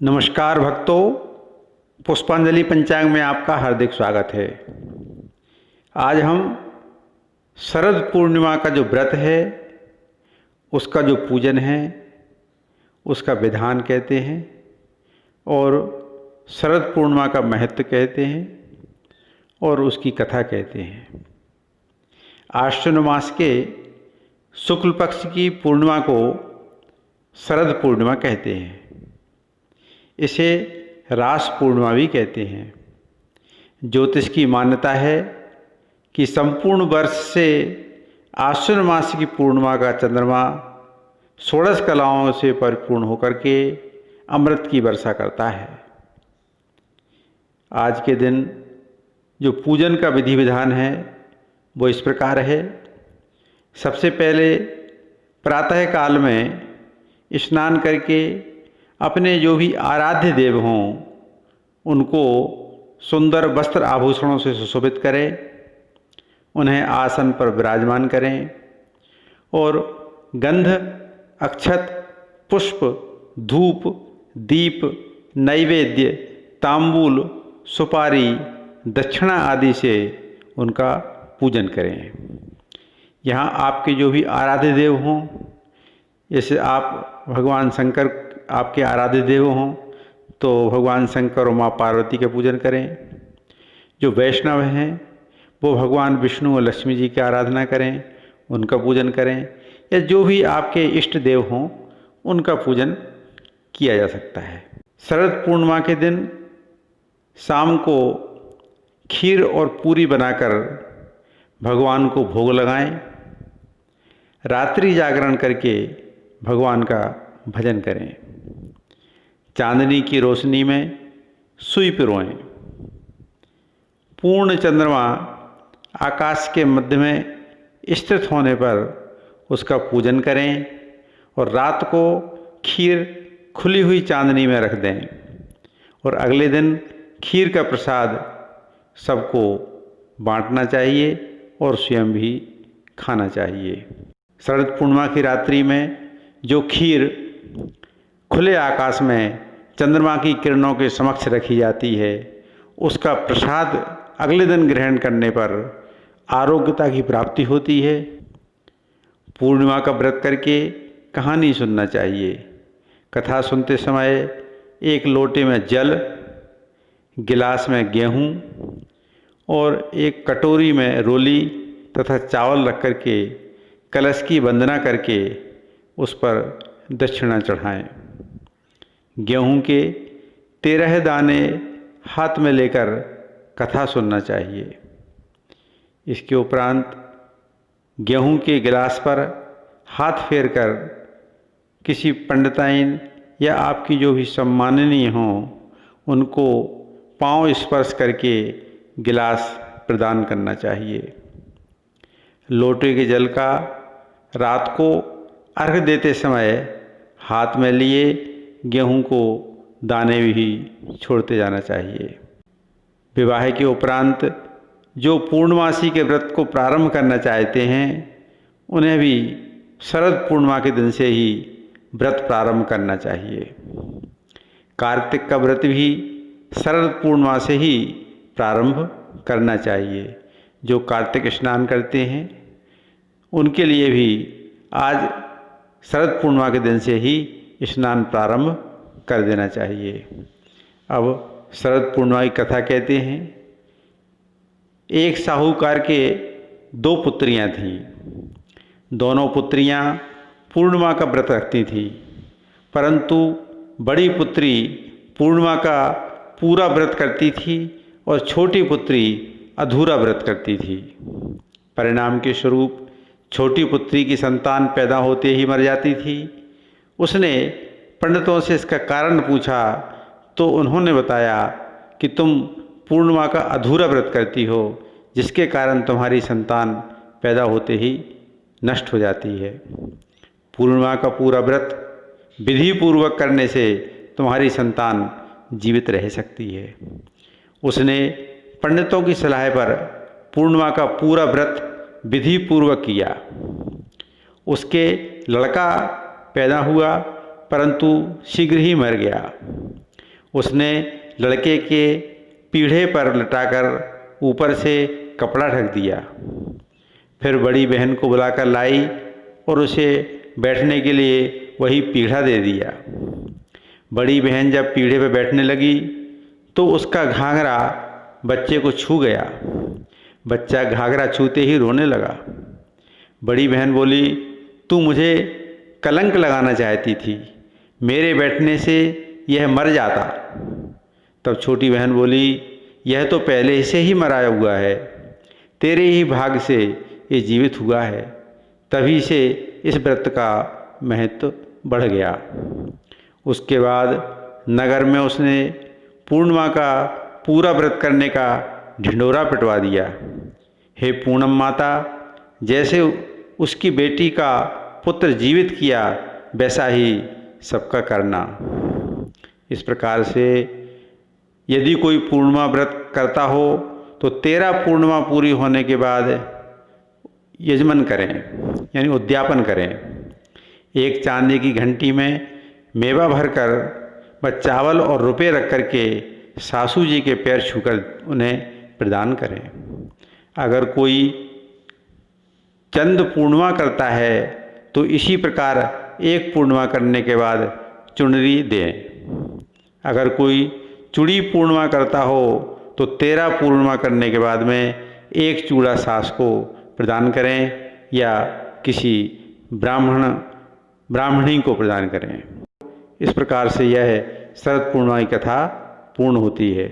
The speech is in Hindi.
नमस्कार भक्तों, पुष्पांजलि पंचांग में आपका हार्दिक स्वागत है। आज हम शरद पूर्णिमा का जो व्रत है उसका जो पूजन है उसका विधान कहते हैं और शरद पूर्णिमा का महत्व कहते हैं और उसकी कथा कहते हैं। आश्विन मास के शुक्ल पक्ष की पूर्णिमा को शरद पूर्णिमा कहते हैं। इसे रास पूर्णिमा भी कहते हैं। ज्योतिष की मान्यता है कि संपूर्ण वर्ष से आश्विन मास की पूर्णिमा का चंद्रमा षोडश कलाओं से परिपूर्ण होकर के अमृत की वर्षा करता है। आज के दिन जो पूजन का विधि विधान है वो इस प्रकार है। सबसे पहले प्रातः काल में स्नान करके अपने जो भी आराध्य देव हों उनको सुंदर वस्त्र आभूषणों से सुशोभित करें, उन्हें आसन पर विराजमान करें और गंध, अक्षत, पुष्प, धूप, दीप, नैवेद्य, तांबूल, सुपारी, दक्षिणा आदि से उनका पूजन करें। यहाँ आपके जो भी आराध्य देव हों, जैसे आप भगवान शंकर आपके आराध्य देव हों तो भगवान शंकर और माँ पार्वती का पूजन करें। जो वैष्णव हैं वो भगवान विष्णु और लक्ष्मी जी की आराधना करें, उनका पूजन करें, या जो भी आपके इष्ट देव हों उनका पूजन किया जा सकता है। शरद पूर्णिमा के दिन शाम को खीर और पूरी बनाकर भगवान को भोग लगाएं। रात्रि जागरण करके भगवान का भजन करें। चांदनी की रोशनी में सुई पिरोएं। पूर्ण चंद्रमा आकाश के मध्य में स्थित होने पर उसका पूजन करें और रात को खीर खुली हुई चांदनी में रख दें और अगले दिन खीर का प्रसाद सबको बांटना चाहिए और स्वयं भी खाना चाहिए। शरद पूर्णिमा की रात्रि में जो खीर खुले आकाश में चंद्रमा की किरणों के समक्ष रखी जाती है उसका प्रसाद अगले दिन ग्रहण करने पर आरोग्यता की प्राप्ति होती है। पूर्णिमा का व्रत करके कहानी सुनना चाहिए। कथा सुनते समय एक लोटे में जल, गिलास में गेहूँ और एक कटोरी में रोली तथा चावल रख करके कलश की वंदना करके उस पर दक्षिणा चढ़ाएं। गेहूं के 13 दाने हाथ में लेकर कथा सुनना चाहिए। इसके उपरांत गेहूं के गिलास पर हाथ फेरकर किसी पंडिताइन या आपकी जो भी सम्माननीय हों उनको पांव स्पर्श करके गिलास प्रदान करना चाहिए। लोटे के जल का रात को अर्घ देते समय हाथ में लिए गेहूं को दाने भी छोड़ते जाना चाहिए। विवाह के उपरांत जो पूर्णमासी के व्रत को प्रारंभ करना चाहते हैं उन्हें भी शरद पूर्णिमा के दिन से ही व्रत प्रारंभ करना चाहिए। कार्तिक का व्रत भी शरद पूर्णिमा से ही प्रारंभ करना चाहिए। जो कार्तिक स्नान करते हैं उनके लिए भी आज शरद पूर्णिमा के दिन से ही स्नान प्रारंभ कर देना चाहिए। अब शरद पूर्णिमा की कथा कहते हैं। एक साहूकार के 2 पुत्रियां थीं। दोनों पुत्रियां पूर्णिमा का व्रत रखती थीं, परंतु बड़ी पुत्री पूर्णिमा का पूरा व्रत करती थी और छोटी पुत्री अधूरा व्रत करती थी। परिणाम के स्वरूप छोटी पुत्री की संतान पैदा होते ही मर जाती थी। उसने पंडितों से इसका कारण पूछा तो उन्होंने बताया कि तुम पूर्णिमा का अधूरा व्रत करती हो, जिसके कारण तुम्हारी संतान पैदा होते ही नष्ट हो जाती है। पूर्णिमा का पूरा व्रत विधि पूर्वक करने से तुम्हारी संतान जीवित रह सकती है। उसने पंडितों की सलाह पर पूर्णिमा का पूरा व्रत विधि पूर्वक किया। उसके लड़का पैदा हुआ परंतु शीघ्र ही मर गया। उसने लड़के के पीढ़े पर लटाकर ऊपर से कपड़ा ढक दिया। फिर बड़ी बहन को बुलाकर लाई और उसे बैठने के लिए वही पीढ़ा दे दिया। बड़ी बहन जब पीढ़े पर बैठने लगी तो उसका घाघरा बच्चे को छू गया। बच्चा घाघरा छूते ही रोने लगा। बड़ी बहन बोली, तू मुझे कलंक लगाना चाहती थी, मेरे बैठने से यह मर जाता। तब छोटी बहन बोली, यह तो पहले से ही मरा हुआ है, तेरे ही भाग से ये जीवित हुआ है, तभी से इस व्रत का महत्व बढ़ गया। उसके बाद नगर में उसने पूर्णिमा का पूरा व्रत करने का ढिंढोरा पिटवा दिया। हे पूनम माता, जैसे उसकी बेटी का पुत्र जीवित किया वैसा ही सबका करना। इस प्रकार से यदि कोई पूर्णिमा व्रत करता हो तो 13 पूर्णिमा पूरी होने के बाद यजमन करें, यानी उद्यापन करें। एक चांदी की घंटी में मेवा भरकर व चावल और रुपए रख कर के सासू जी के पैर छूकर उन्हें प्रदान करें। अगर कोई चंद पूर्णिमा करता है तो इसी प्रकार एक पूर्णिमा करने के बाद चुनरी दें। अगर कोई चूड़ी पूर्णिमा करता हो तो 13 पूर्णिमा करने के बाद में एक चूड़ा सास को प्रदान करें या किसी ब्राह्मणी को प्रदान करें। इस प्रकार से यह शरद पूर्णिमा की कथा पूर्ण होती है।